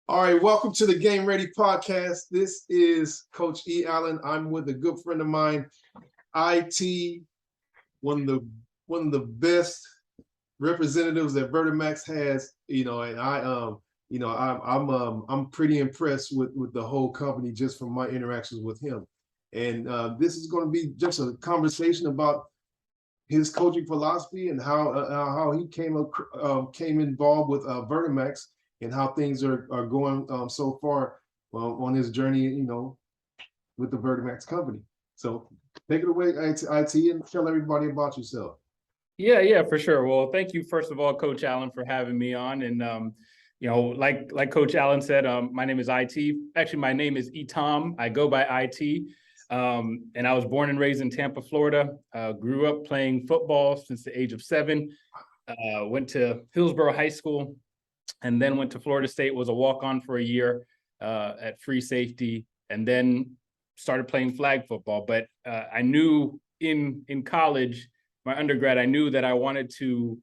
All right, welcome to the Game Ready Podcast. This is Coach E. Allen. I'm with a good friend of mine, IT, one of the best representatives that VertiMax has. And I'm pretty impressed with the whole company just from my interactions with him. And this is going to be just a conversation about his coaching philosophy and how he came involved with VertiMax and how things are going so far on his journey, with the VertiMax company. So take it away, IT, and tell everybody about yourself. Yeah, for sure. Well, thank you, first of all, Coach Allen, for having me on. And, like Coach Allen said, my name is IT. Actually, my name is Itam. I go by IT. And I was born and raised in Tampa, Florida. Grew up playing football since the age of 7. Went to Hillsborough High School, and then went to Florida State, was a walk-on for a year at free safety, and then started playing flag football. But I knew in college, my undergrad, I knew that I wanted to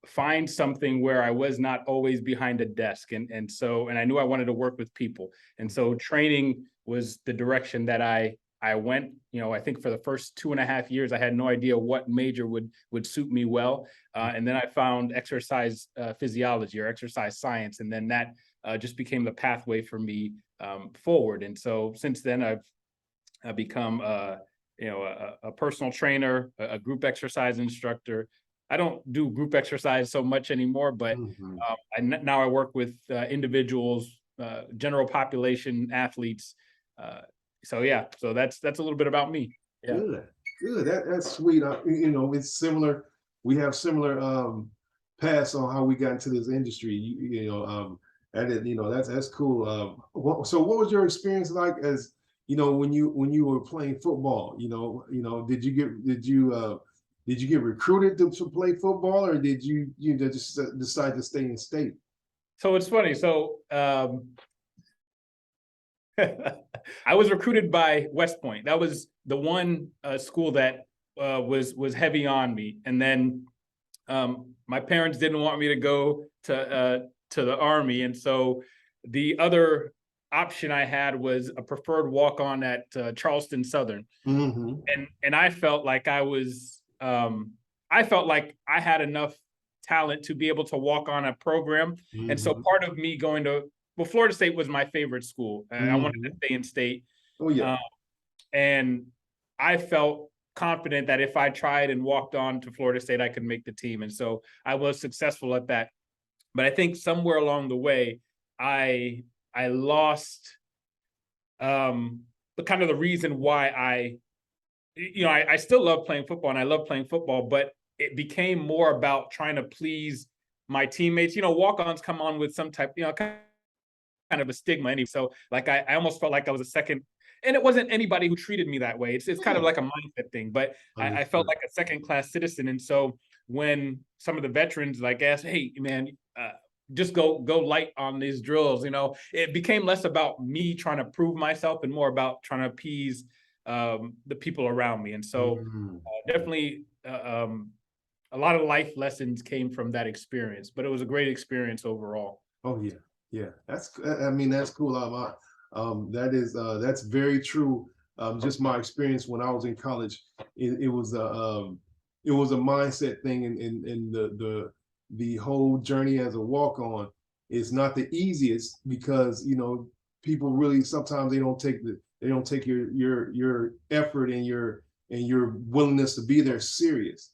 find something where I was not always behind a desk. And I knew I wanted to work with people. And so training was the direction that I went. I think for the first 2.5 years, I had no idea what major would suit me well. And then I found exercise physiology or exercise science. And then that just became the pathway for me forward. And so since then, I've become a personal trainer, a group exercise instructor. I don't do group exercise so much anymore, but now I work with individuals, general population athletes. So that's a little bit about me. Yeah. Good. That's sweet. It's similar. We have similar paths on how we got into this industry. That's cool. So what was your experience like as when you were playing football? Did you get recruited to play football, or did you just decide to stay in state? So it's funny. So I was recruited by West Point. That was the one school that was heavy on me. And then my parents didn't want me to go to the Army, and so the other option I had was a preferred walk-on at Charleston Southern. And I felt like I felt like I had enough talent to be able to walk on a program. And so part of me going to Florida State was my favorite school. I wanted to stay in state. Oh yeah. And I felt confident that if I tried and walked on to Florida State, I could make the team. And so I was successful at that. But I think somewhere along the way, I lost the kind of the reason why I still love playing football and I love playing football, but it became more about trying to please my teammates. Walk-ons come on with some type, kind of a stigma anyway. So like I almost felt like I was a second, and it wasn't anybody who treated me that way. It's kind of like a mindset thing, but I felt like a second-class citizen. And so when some of the veterans like asked, "Hey, man, just go light on these drills," it became less about me trying to prove myself and more about trying to appease the people around me. And so definitely a lot of life lessons came from that experience, but it was a great experience overall. Oh yeah. That's cool. That's very true. Just my experience when I was in college, it was a mindset thing, and the whole journey as a walk-on is not the easiest, because people really sometimes they don't take your effort and your willingness to be there serious.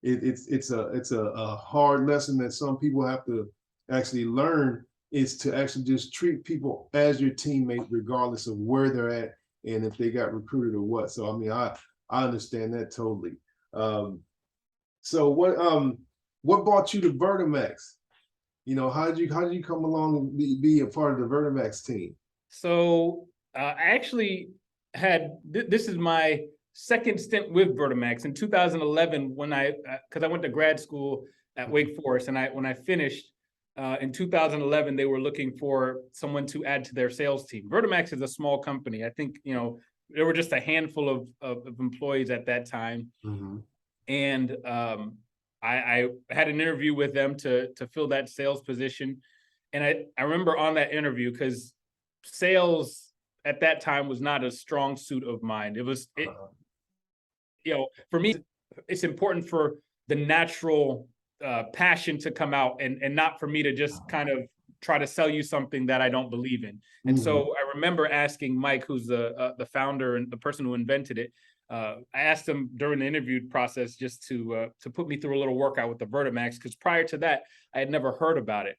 It's a hard lesson that some people have to actually learn, is to actually just treat people as your teammate regardless of where they're at and if they got recruited or what. So I understand that totally. So what brought you to VertiMax? How did you come along and be a part of the VertiMax team? So I actually had this is my second stint with VertiMax in 2011 because I went to grad school at Wake Forest, and when I finished in 2011, they were looking for someone to add to their sales team. VertiMax is a small company. I think there were just a handful of employees at that time, and I had an interview with them to fill that sales position. And I remember on that interview, because sales at that time was not a strong suit of mine. For me, it's important for the natural passion to come out, and not for me to just kind of try to sell you something that I don't believe in. And so I remember asking Mike, who's the founder and the person who invented it. I asked him during the interview process just to put me through a little workout with the VertiMax, because prior to that, I had never heard about it.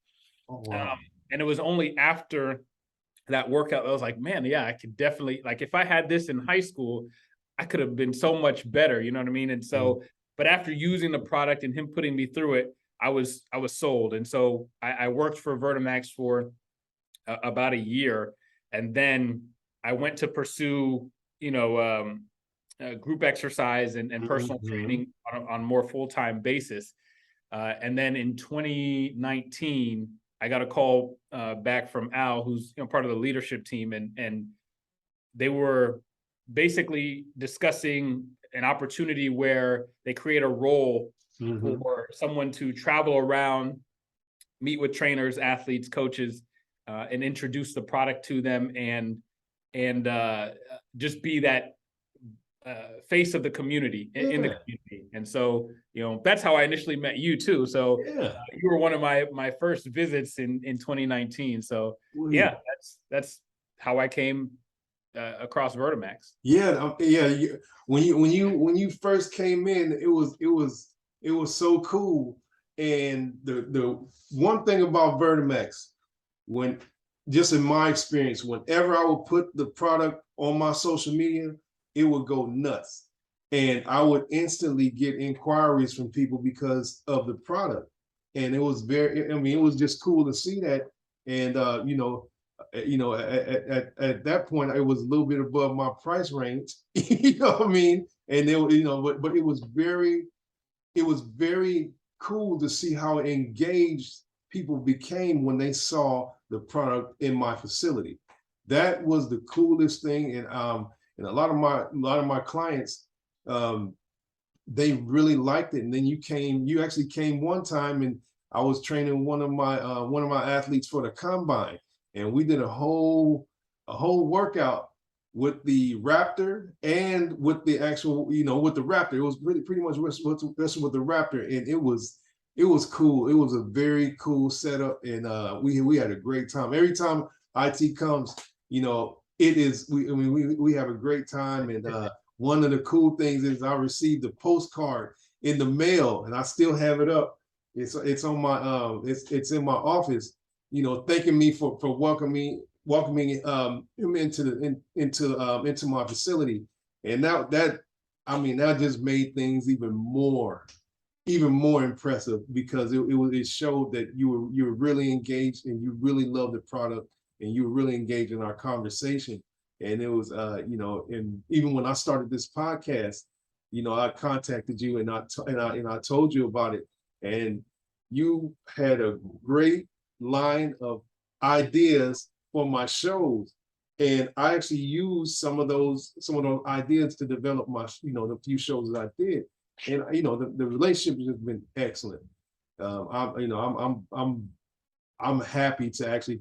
Oh, wow. And it was only after that workout I was like, man, yeah, I could definitely, like, if I had this in high school, I could have been so much better. You know what I mean? And so, but after using the product and him putting me through it, I was sold. And so I worked for VertiMax for about a year, and then I went to pursue, group exercise and personal training on a more full-time basis. And then in 2019, I got a call back from Al, who's part of the leadership team, and they were basically discussing an opportunity where they create a role for someone to travel around, meet with trainers, athletes, coaches, and introduce the product to them, and just be that face of the community in the community. And so, that's how I initially met you too. So you were one of my first visits in 2019. So that's how I came across VertiMax. When you first came in, it was so cool. And the one thing about VertiMax, just in my experience, whenever I would put the product on my social media, it would go nuts. And I would instantly get inquiries from people because of the product. And it was it was just cool to see that. And at that point, it was a little bit above my price range, you know what I mean? And but it was very cool to see how engaged people became when they saw the product in my facility. That was the coolest thing. And a lot of my clients, they really liked it. And then you actually came one time, and I was training one of my athletes for the combine, and we did a whole workout with the Raptor and with the actual, with the Raptor. It was pretty much with the Raptor, and it was cool. It was a very cool setup, and we had a great time. Every time IT comes, we have a great time. And one of the cool things is I received a postcard in the mail, and I still have it up. It's on my it's in my office, thanking me for welcoming him into my facility. And that just made things even more impressive, because it showed that you were really engaged, and you really loved the product, and you were really engaged in our conversation. And it was and even when I started this podcast, I contacted you, and I told you about it, and you had a great line of ideas for my shows, and I actually used some of those ideas to develop my the few shows that I did. And the relationship has been excellent. I'm happy to actually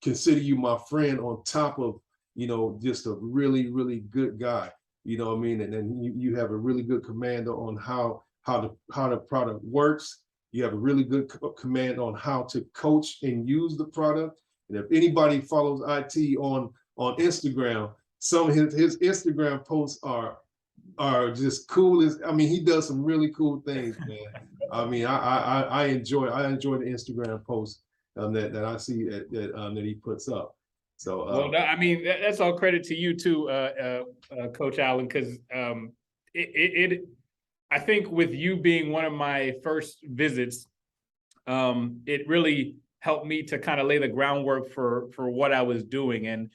consider you my friend, on top of just a really, really good guy. You know what I mean? And then you have a really good command on how the product works. You have a really good command on how to coach and use the product. And if anybody follows IT on Instagram, some of his Instagram posts are just cool. He does some really cool things, man. I enjoy the Instagram posts that I see that he puts up. So that's all credit to you too, Coach Allen, because I think with you being one of my first visits, it really helped me to kind of lay the groundwork for what I was doing. And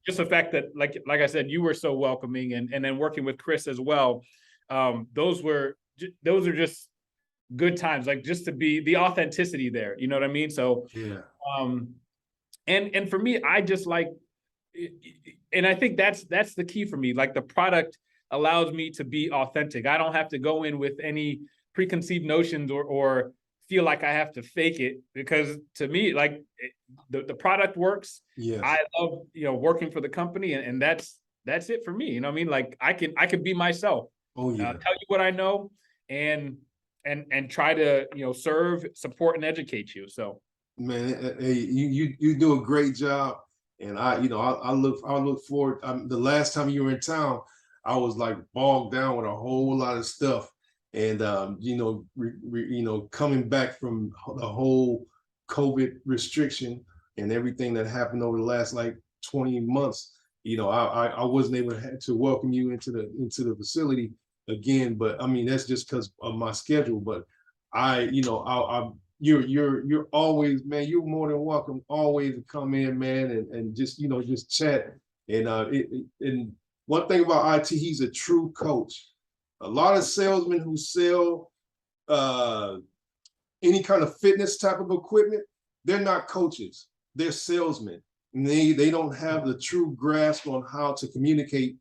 just the fact that, like I said, you were so welcoming, and then working with Chris as well. Those are just good times, like just to be the authenticity there. You know what I mean? So, and for me, I just like, and I think that's the key for me. Like, the product allows me to be authentic. I don't have to go in with any preconceived notions or feel like I have to fake it, because to me, like the product works. Yes. I love, working for the company, and that's it for me. You know what I mean? Like I can be myself. Oh yeah. Tell you what I know, and try to, serve, support, and educate you. So man, hey, you do a great job, and I look forward. The last time you were in town, I was like bogged down with a whole lot of stuff, and coming back from the whole COVID restriction and everything that happened over the last like 20 months, I wasn't able to welcome you into the facility again. But I mean, that's just because of my schedule. But you're always, man, you're more than welcome always to come in, man, and just chat. And one thing about IT, he's a true coach. A lot of salesmen who sell any kind of fitness type of equipment, they're not coaches, they're salesmen. And they don't have the true grasp on how to communicate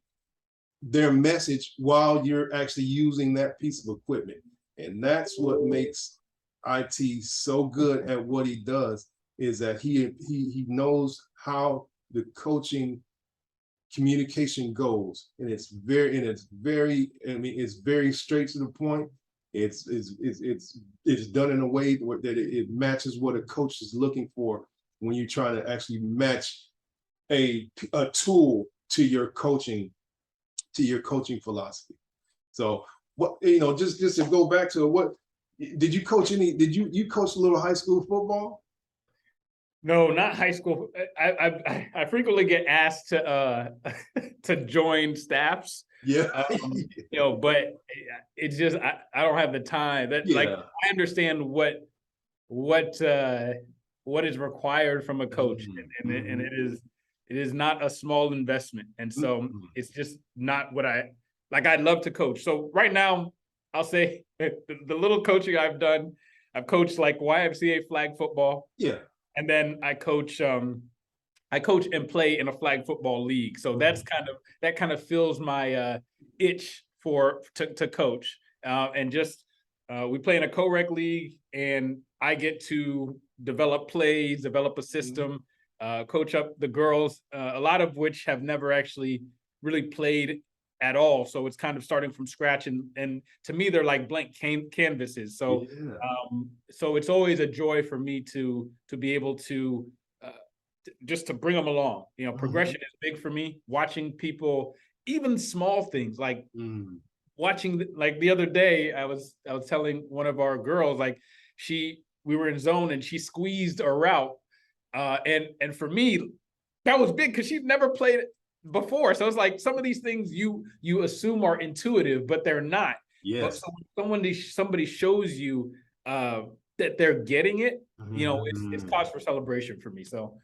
their message while you're actually using that piece of equipment. And that's what makes IT so good at what he does, is that he knows how the coaching communication goes, and it's very straight to the point. It's done in a way that it matches what a coach is looking for when you're trying to actually match a tool to your coaching philosophy. So what, just to go back to what did you coach you coach a little high school football? No, not high school. I frequently get asked to to join staffs. Yeah. But it's just I don't have the time. Like I understand what is required from a coach, and it is not a small investment, and so it's just not what I like. I'd love to coach. So right now, I'll say the little coaching I've done, I've coached like YMCA flag football. Yeah. And then I coach and play in a flag football league. So that kind of fills my itch to coach. And just we play in a co-rec league, and I get to develop plays, develop a system, coach up the girls, a lot of which have never actually really played at all. So it's kind of starting from scratch, and to me, they're like blank canvases. So so it's always a joy for me to be able to just to bring them along. Progression is big for me. Watching people, even small things like watching, like the other day, I was telling one of our girls, like we were in zone and she squeezed a route, and for me, that was big because she'd never played it before. So it's like some of these things you assume are intuitive, but they're not. Yes. But so somebody shows you that they're getting it, it's cause for celebration for me. So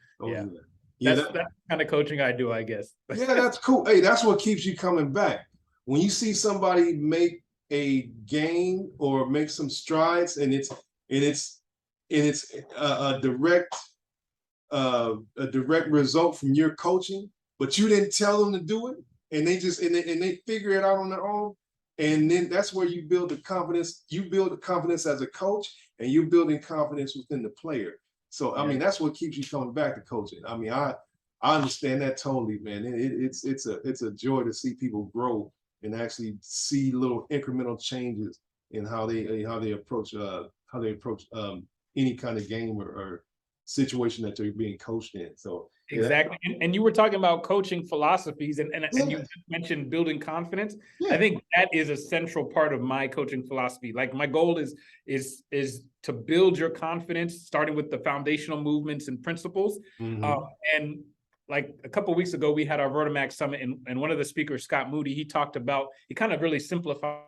that's the kind of coaching I do, I guess. Yeah, that's cool. Hey, that's what keeps you coming back. When you see somebody make a gain or make some strides, and it's a direct result from your coaching, but you didn't tell them to do it, and they just and they figure it out on their own, and then that's where you build the confidence. You build the confidence as a coach, and you're building confidence within the player. So I mean, that's what keeps you coming back to coaching. I mean, I understand that totally, man. It's a joy to see people grow and actually see little incremental changes in how they approach any kind of game or situation that they're being coached in. So exactly. And you were talking about coaching philosophies, and you mentioned building confidence. I think that is a central part of my coaching philosophy. Like my goal is to build your confidence, starting with the foundational movements and principles. And like a couple of weeks ago, we had our VertiMax Summit, and one of the speakers, Scott Moody, he kind of really simplified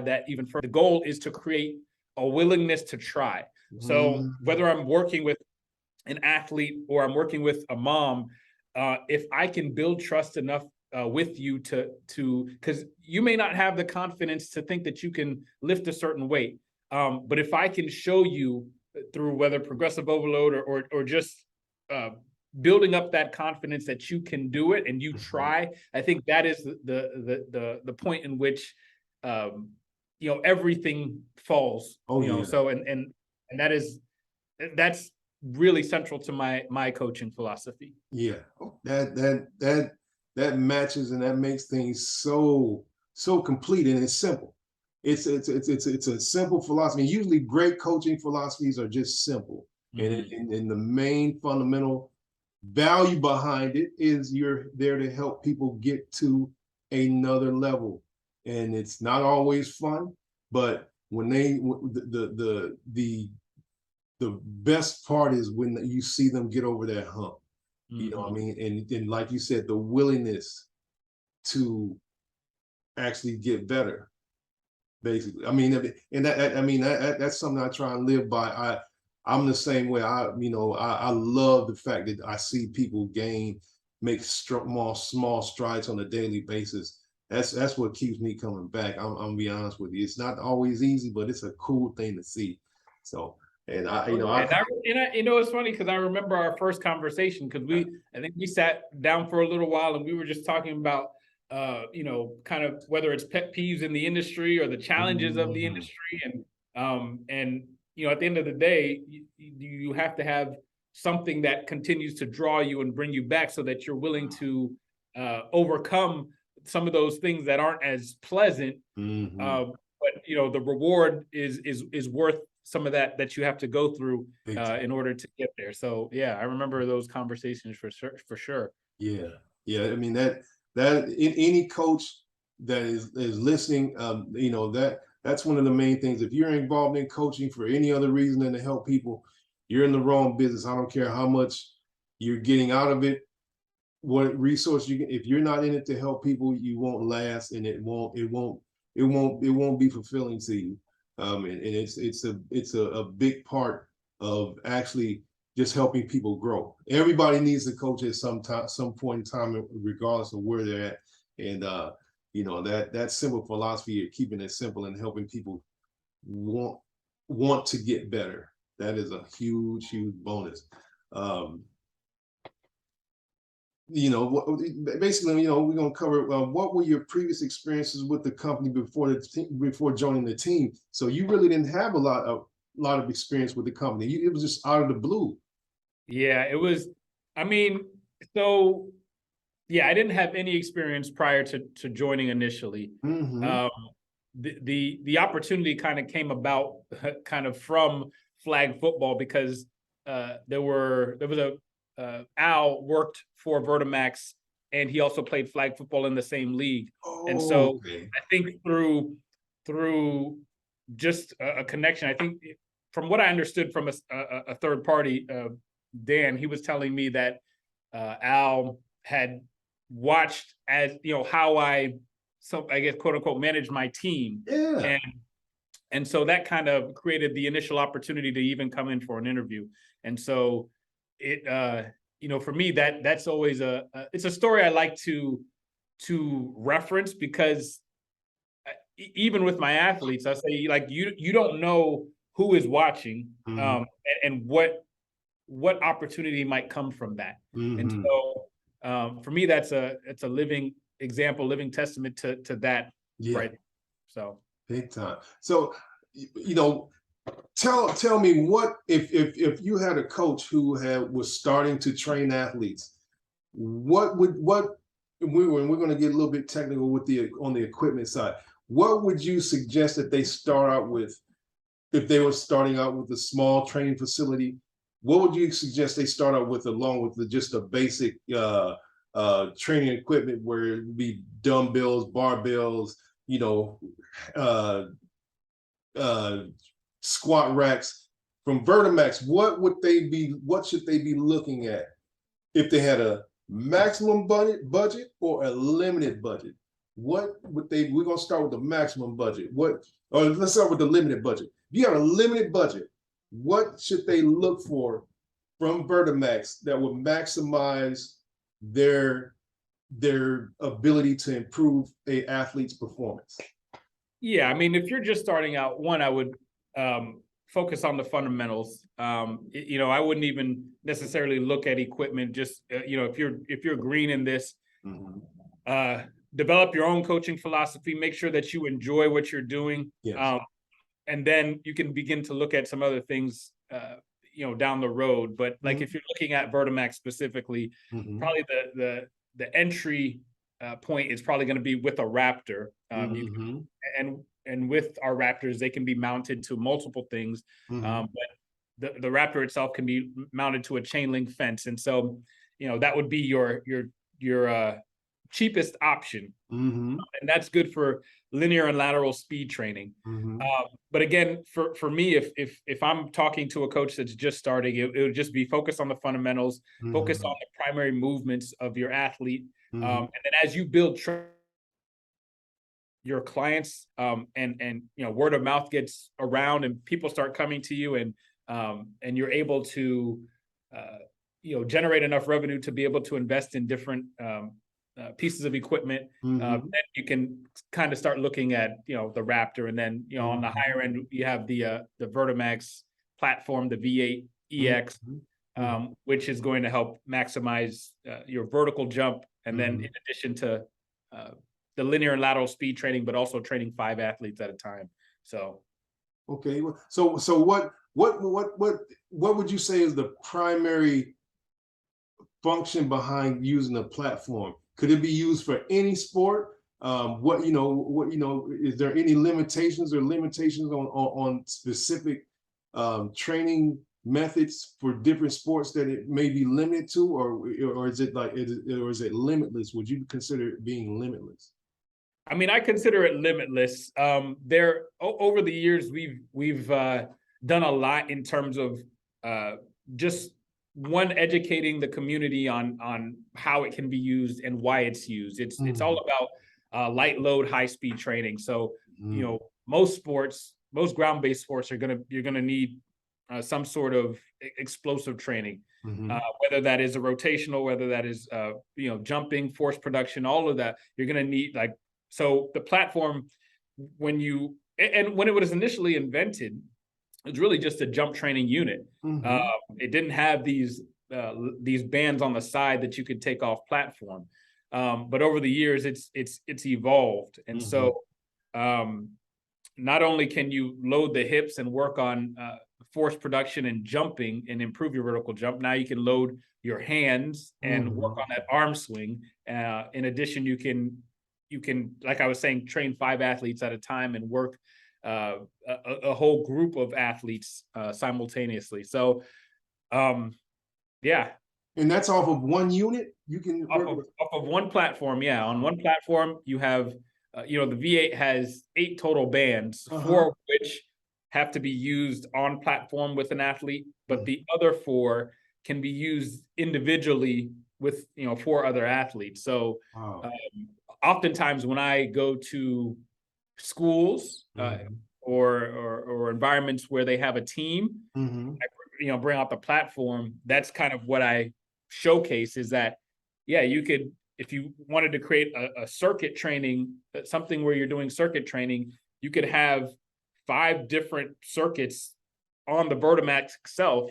that even further. The goal is to create a willingness to try. So whether I'm working with an athlete or I'm working with a mom, if I can build trust enough with you to because you may not have the confidence to think that you can lift a certain weight, but if I can show you through whether progressive overload or just building up that confidence that you can do it and you try. I think that is the point in which everything falls. So and that's really central to my coaching philosophy. Yeah, that matches, and that makes things so complete, and it's simple. It's a simple philosophy. Usually great coaching philosophies are just simple. And the main fundamental value behind it is you're there to help people get to another level. And it's not always fun, but when the best part is when you see them get over that hump. You know what I mean? And like you said, the willingness to actually get better, basically. I mean, and that's something I try and live by. I'm the same way. I love the fact that I see people make small strides on a daily basis. That's what keeps me coming back. I'm gonna be honest with you. It's not always easy, but it's a cool thing to see. So, and it's funny because I remember our first conversation, because I think we sat down for a little while and we were just talking about kind of whether it's pet peeves in the industry or the challenges of the industry, and at the end of the day, you have to have something that continues to draw you and bring you back, so that you're willing to overcome some of those things that aren't as pleasant. But the reward is worth some of that you have to go through in order to get there. So yeah, I remember those conversations for sure. Yeah. I mean that any coach that is listening, that's one of the main things. If you're involved in coaching for any other reason than to help people, you're in the wrong business. I don't care how much you're getting out of it, what resource you get. If you're not in it to help people, you won't last, and it won't be fulfilling to you. And it's a big part of actually just helping people grow. Everybody needs to coach at some point in time, regardless of where they're at. And that simple philosophy of keeping it simple and helping people want to get better. That is a huge bonus. Basically, we're going to cover what were your previous experiences with the company before joining the team. So you really didn't have a lot of experience with the company. It was just out of the blue. Yeah, it was. I mean, so yeah, I didn't have any experience prior to joining initially. The opportunity kind of came about kind of from flag football, because there was Al worked for VertiMax, and he also played flag football in the same league. And so I think through just a connection, I think from what I understood from a third party, Dan, he was telling me that Al had watched how I guess quote unquote manage my team. Yeah. And so that kind of created the initial opportunity to even come in for an interview. And so it for me, that's always it's a story I like to reference, because even with my athletes, I say, like, you don't know who is watching, and what opportunity might come from that. And so for me, it's a living example, living testament to that. Yeah. Right. So big time. So tell me, what if you had a coach who was starting to train athletes, we're going to get a little bit technical on the equipment side. What would you suggest that they start out with if they were starting out with a small training facility? What would you suggest they start out with, along with just a basic training equipment, where it would be dumbbells, barbells, squat racks from VertiMax? What should they be looking at if they had a maximum budget or a limited budget? We're going to start with the maximum budget. Let's start with the limited budget. If you have a limited budget, what should they look for from VertiMax that would maximize their ability to improve an athlete's performance? Yeah, I mean, if you're just starting out, one, I would focus on the fundamentals. I wouldn't even necessarily look at equipment. Just if you're green in this, develop your own coaching philosophy. Make sure that you enjoy what you're doing, and then you can begin to look at some other things, down the road. But like if you're looking at VertiMax specifically, probably the entry point is probably going to be with a Raptor. And with our Raptors, they can be mounted to multiple things. But the Raptor itself can be mounted to a chain link fence. And so, that would be your cheapest option. And that's good for linear and lateral speed training. But again, for me, if I'm talking to a coach that's just starting, it would just be focused on the fundamentals, focus on the primary movements of your athlete. And then as you build your clients, and word of mouth gets around and people start coming to you, and you're able to generate enough revenue to be able to invest in different pieces of equipment, then you can kind of start looking at the Raptor, and then on the higher end you have the VertiMax platform, the V8 EX, which is going to help maximize your vertical jump, and then in addition to the linear and lateral speed training, but also training 5 athletes at a time. So, okay. So what would you say is the primary function behind using a platform? Could it be used for any sport? Is there any limitations on specific training methods for different sports that it may be limited to, or is it limitless? Would you consider it being limitless? I mean, I consider it limitless. Over the years, we've done a lot in terms of just educating the community on how it can be used and why it's used. It's all about light load, high speed training. So most ground-based sports you're gonna need some sort of explosive training, whether that is a rotational, whether that is jumping, force production, all of that. You're gonna need so the platform, when it was initially invented, it was really just a jump training unit. It didn't have these bands on the side that you could take off platform. But over the years, it's evolved, and so not only can you load the hips and work on force production and jumping and improve your vertical jump, now you can load your hands and work on that arm swing. In addition, you can, like I was saying, train 5 athletes at a time and work a whole group of athletes simultaneously. So, yeah. And that's off of one unit? You can off of one platform, yeah. On one platform, you have, the V8 has 8 total bands, 4 of which have to be used on platform with an athlete, but the other 4 can be used individually with 4 other athletes. So oftentimes when I go to schools or environments where they have a team, I bring out the platform. That's kind of what I showcase, is that you could, if you wanted to create a circuit training, something where you're doing circuit training, you could have 5 different circuits on the VertiMax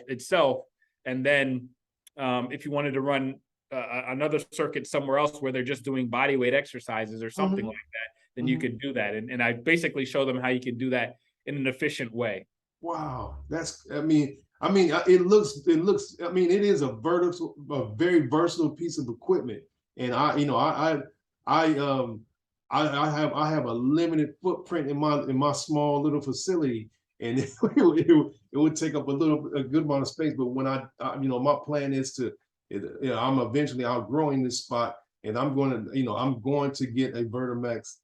itself, and then if you wanted to run another circuit somewhere else where they're just doing body weight exercises or something like that, then you could do that. And I basically show them how you can do that in an efficient way. Wow, it is a very versatile piece of equipment. And I have a limited footprint in my small little facility, and it would take up a good amount of space. But when my plan is to, I'm eventually outgrowing this spot, and I'm going to get a VertiMax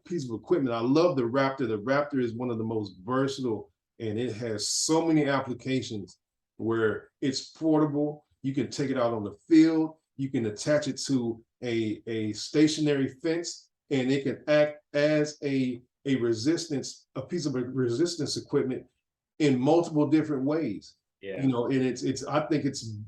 piece of equipment. I love the Raptor. The Raptor is one of the most versatile, and it has so many applications where it's portable. You can take it out on the field. You can attach it to a stationary fence, and it can act as a piece of resistance equipment in multiple different ways. Yeah. And I think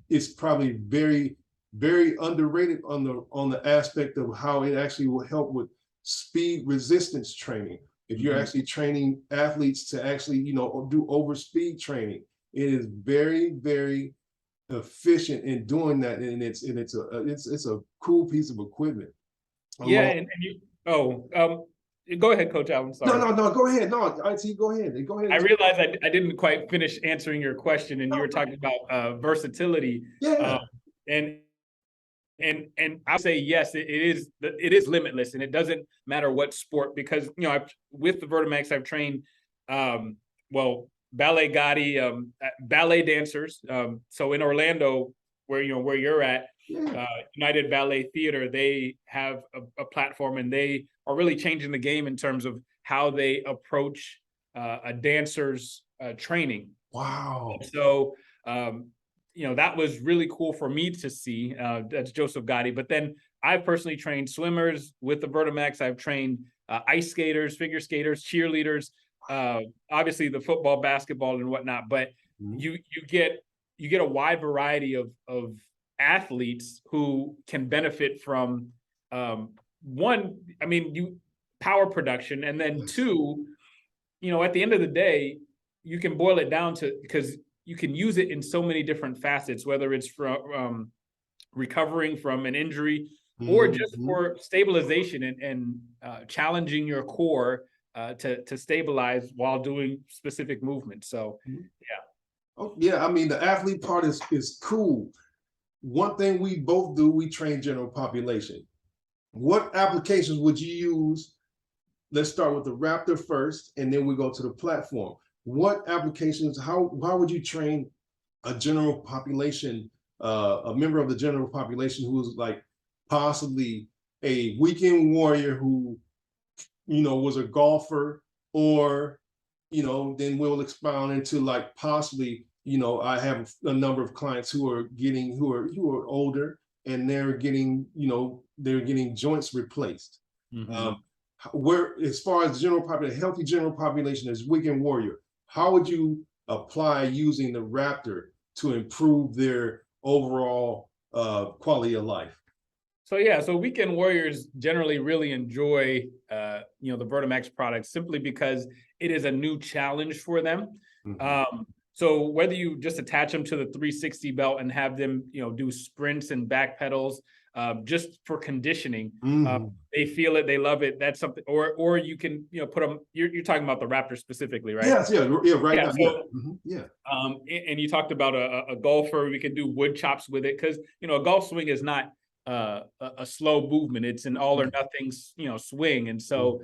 it's probably very, very underrated on the aspect of how it actually will help with speed resistance training. if you're actually training athletes to actually, do overspeed training, it is very, very efficient in doing that. And it's a cool piece of equipment. Yeah, and go ahead, Coach Allen. Sorry. No, go ahead. No, IT, go ahead. Go ahead. I realized I didn't quite finish answering your question, and you were talking about versatility. Yeah. And I would say yes, it is limitless, and it doesn't matter what sport, because with the VertiMax I've trained ballet Gotti, ballet dancers. So in Orlando, where you're at, United Ballet Theater, they have a platform, and they are really changing the game in terms of how they approach a dancer's training. Wow. So that was really cool for me to see. That's Joseph Gotti. But then I've personally trained swimmers with the VertiMax. I've trained ice skaters, figure skaters, cheerleaders, obviously the football, basketball, and whatnot. But you get a wide variety of athletes who can benefit from power production, and then two, at the end of the day, you can boil it down to, because you can use it in so many different facets, whether it's from recovering from an injury or just for stabilization and challenging your core to stabilize while doing specific movements. So, yeah. Oh, yeah. I mean, the athlete part is cool. One thing we both do, we train general population. What applications would you use? Let's start with the Raptor first, and then we go to the platform. What applications, how would you train a general population, a member of the general population who's like possibly a weekend warrior who, was a golfer, or, then we'll expound into like possibly, I have a number of clients who are older, and they're getting joints replaced. Where, as far as general population, healthy general population is weekend warrior, how would you apply using the Raptor to improve their overall quality of life? So weekend warriors generally really enjoy the VertiMax product, simply because it is a new challenge for them. So whether you just attach them to the 360 belt and have them do sprints and back pedals, just for conditioning, they feel it, they love it. That's something. Or you can put them. You're talking about the Raptor specifically, right? Yes, right now. And you talked about a golfer. We can do wood chops with it, because a golf swing is not a slow movement. It's an all or nothing swing. And so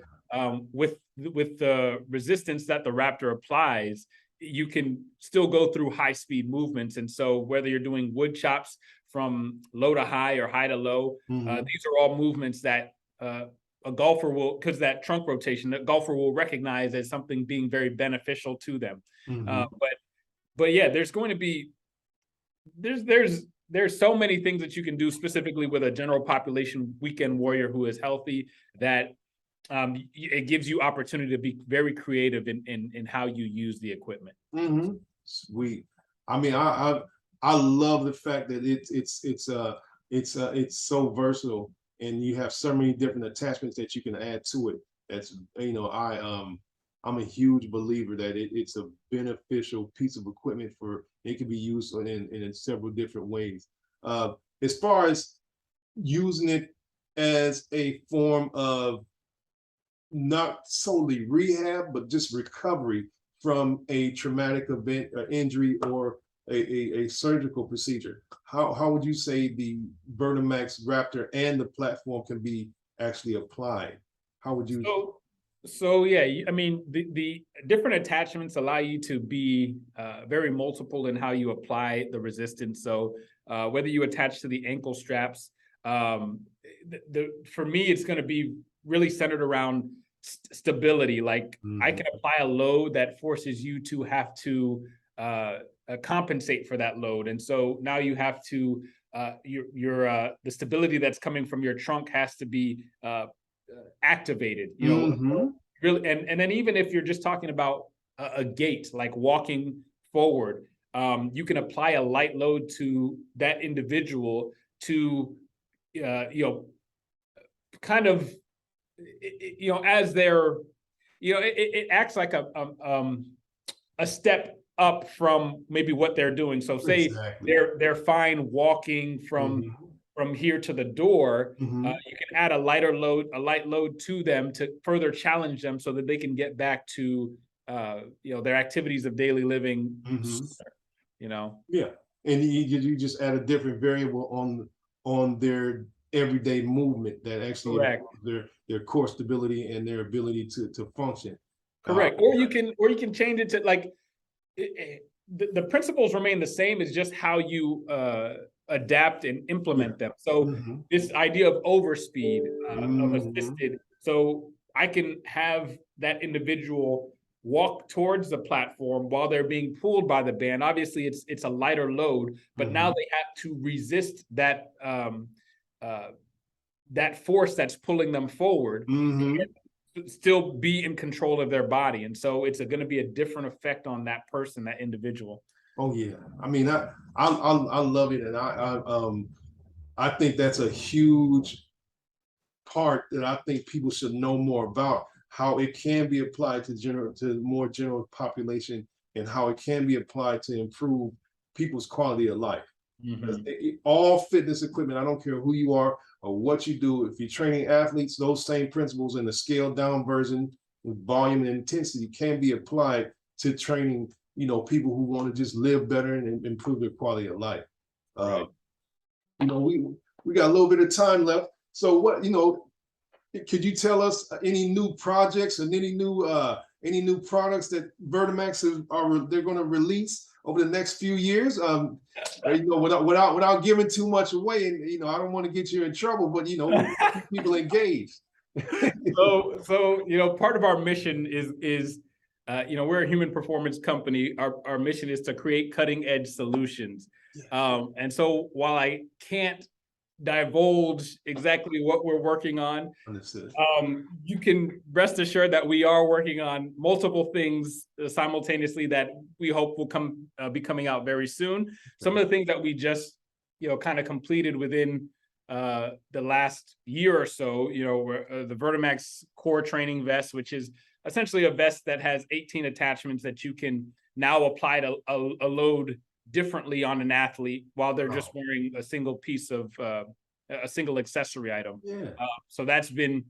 with the resistance that the Raptor applies, you can still go through high speed movements. And so whether you're doing wood chops from low to high or high to low, these are all movements that a golfer will, because that trunk rotation, the golfer will recognize as something being very beneficial to them. But yeah, there's going to be, there's so many things that you can do specifically with a general population weekend warrior who is healthy, that it gives you opportunity to be very creative in how you use the equipment. Sweet. I mean, I love the fact that it's so versatile, and you have so many different attachments that you can add to it. That's I'm a huge believer that it's a beneficial piece of equipment. It can be used in several different ways. As far as using it as a form of not solely rehab, but just recovery from a traumatic event, or injury, or a surgical procedure, how would you say the VertiMax Raptor and the platform can be actually applied? How would you? So yeah, I mean, the different attachments allow you to be very multiple in how you apply the resistance. So whether you attach to the ankle straps, for me, it's going to be really centered around stability. Like I can apply a load that forces you to have to compensate for that load, and so now you have to the stability that's coming from your trunk has to be activated. Really, and then even if you're just talking about a gait, like walking forward, you can apply a light load to that individual to kind of as they're it acts like a step up from maybe what they're doing. So say Exactly. they're fine walking from here to the door. Mm-hmm. You can add a light load to them to further challenge them so that they can get back to their activities of daily living. Mm-hmm. Yeah, and you just add a different variable on their everyday movement that actually improves their core stability and their ability to function. Correct. Or you can change it to like the principles remain the same. It's just how you adapt and implement them. So this idea of overspeed, of assisted, so I can have that individual walk towards the platform while they're being pulled by the band. Obviously, it's a lighter load, but now they have to resist that that force that's pulling them forward. Still be in control of their body, and so it's going to be a different effect on that person, that individual. Oh yeah, I mean, I love it, and I think that's a huge part that I think people should know more about, how it can be applied to more general population, and how it can be applied to improve people's quality of life. All fitness equipment, I don't care who you are or what you do, if you're training athletes, those same principles in a scaled down version with volume and intensity can be applied to training, people who want to just live better and improve their quality of life. We got a little bit of time left. So could you tell us any new projects and any new products that VertiMax they're going to release over the next few years? Without giving too much away, and I don't want to get you in trouble, but people engaged. So part of our mission is we're a human performance company. Our mission is to create cutting edge solutions. And so while I can't divulge exactly what we're working on, you can rest assured that we are working on multiple things simultaneously that we hope will be coming out very soon. Some of the things that we just kind of completed within the last year or so, the VertiMax core training vest, which is essentially a vest that has 18 attachments that you can now apply to a load differently on an athlete while they're just wearing a single piece of a single accessory item. So that's been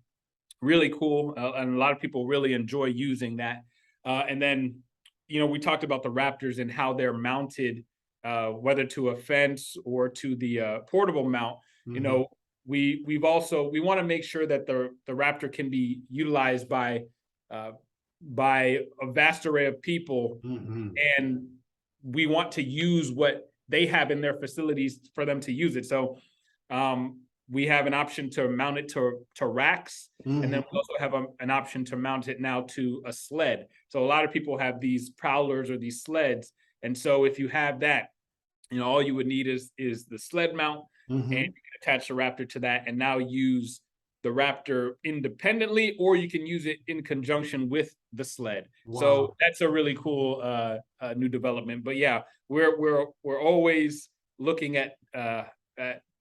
really cool, and a lot of people really enjoy using that. And then we talked about the Raptors and how they're mounted, whether to a fence or to the portable mount. We want to make sure that the Raptor can be utilized by a vast array of people, and we want to use what they have in their facilities for them to use it. So we have an option to mount it to racks, and then we also have an option to mount it now to a sled. So a lot of people have these prowlers or these sleds, and so if you have that, all you would need is the sled mount, and you can attach the Raptor to that, and now use the Raptor independently, or you can use it in conjunction with the sled. So that's a really cool new development. But yeah, we're always looking at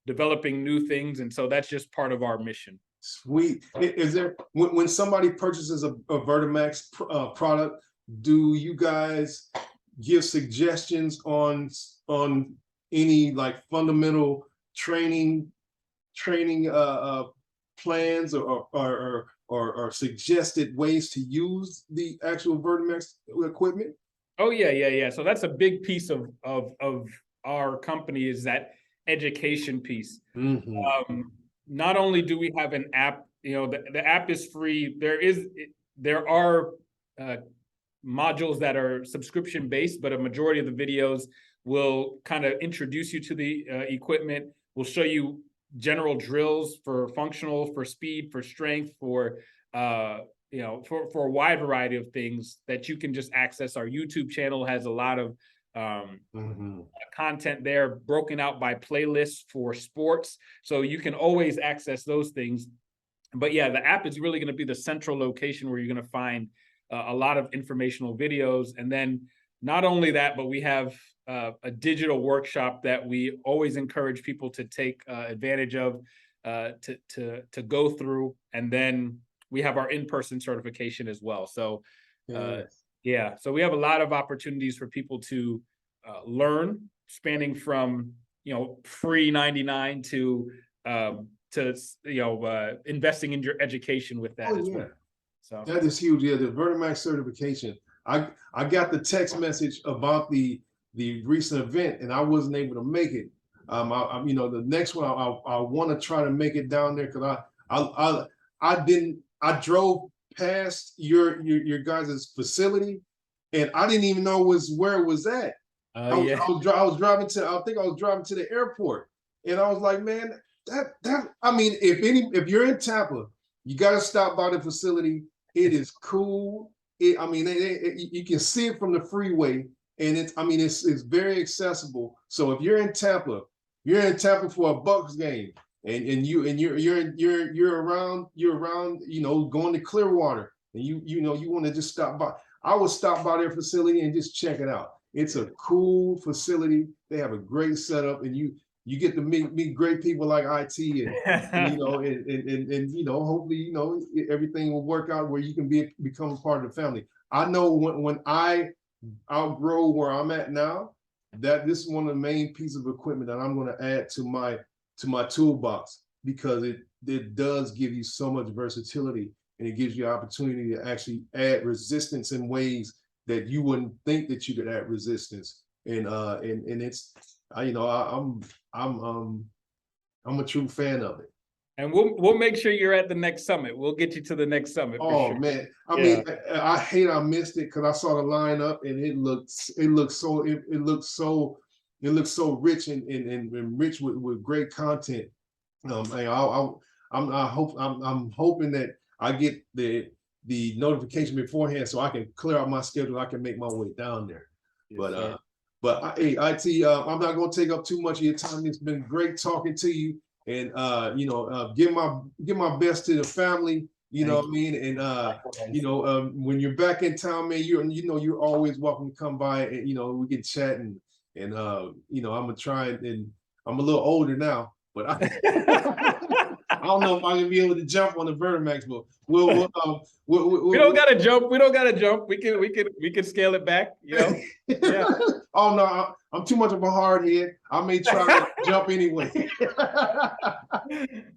developing new things, and so that's just part of our mission. Sweet. Is there, when somebody purchases a VertiMax product, do you guys give suggestions on any like fundamental training plans or suggested ways to use the actual VertiMax equipment? Oh yeah. So that's a big piece of our company, is that education piece. Not only do we have an app, the app is free. There are modules that are subscription based, but a majority of the videos will kind of introduce you to the equipment. We'll show you general drills for functional, for speed, for strength, for a wide variety of things that you can just access. Our YouTube channel has a lot of content there broken out by playlists for sports, so you can always access those things. But yeah, the app is really going to be the central location where you're going to find a lot of informational videos. And then not only that, but we have a digital workshop that we always encourage people to take advantage of, to go through. And then we have our in-person certification as well. So Yes. yeah, so we have a lot of opportunities for people to learn, spanning from, free 99 to investing in your education with that as well. So that is huge. Yeah, the VertiMax certification. I got the text message about the recent event, and I wasn't able to make it. The next one I want to try to make it down there, because I drove past your guys' facility, and I didn't even know where it was at. I was driving to, I think I was driving to the airport, and I was like, man, if you're in Tampa, you got to stop by the facility. It is cool. You can see it from the freeway, and it's very accessible. So if you're in Tampa for a Bucks game, and you're around, going to Clearwater, and you want to just stop by, I would stop by their facility and just check it out. It's a cool facility. They have a great setup, and you get to meet great people like IT, and hopefully, everything will work out where you can become a part of the family. I know when I outgrow where I'm at now, that this is one of the main pieces of equipment that I'm going to add to my toolbox, because it does give you so much versatility, and it gives you opportunity to actually add resistance in ways that you wouldn't think that you could add resistance. And it's, I'm a true fan of it. And we'll make sure you're at the next summit. We'll get you to the next summit. Oh, sure, man! I hate I missed it, because I saw the lineup, and it looks so rich and rich with great content. I'm hoping that I get the notification beforehand, so I can clear out my schedule. I can make my way down there. Yes, but hey, IT, I'm not going to take up too much of your time. It's been great talking to you, and give my best to the family. You know what I mean? And when you're back in town, man, you're always welcome to come by, and we can chat, and I'm gonna try, and I'm a little older now, but I don't know if I can be able to jump on the VertiMax, but we don't gotta jump. We don't gotta jump. We can scale it back. Yeah. Oh no, I'm too much of a hard head. I may try to jump anyway.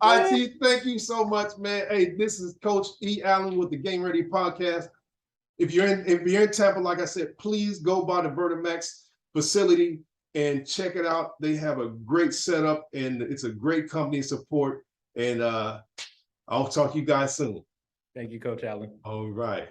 IT, thank you so much, man. Hey, this is Coach E. Allen with the GameReady Podcast. If you're in Tampa, like I said, please go by the VertiMax facility and check it out. They have a great setup, and it's a great company support. And I'll talk to you guys soon. Thank you, Coach Allen. All right.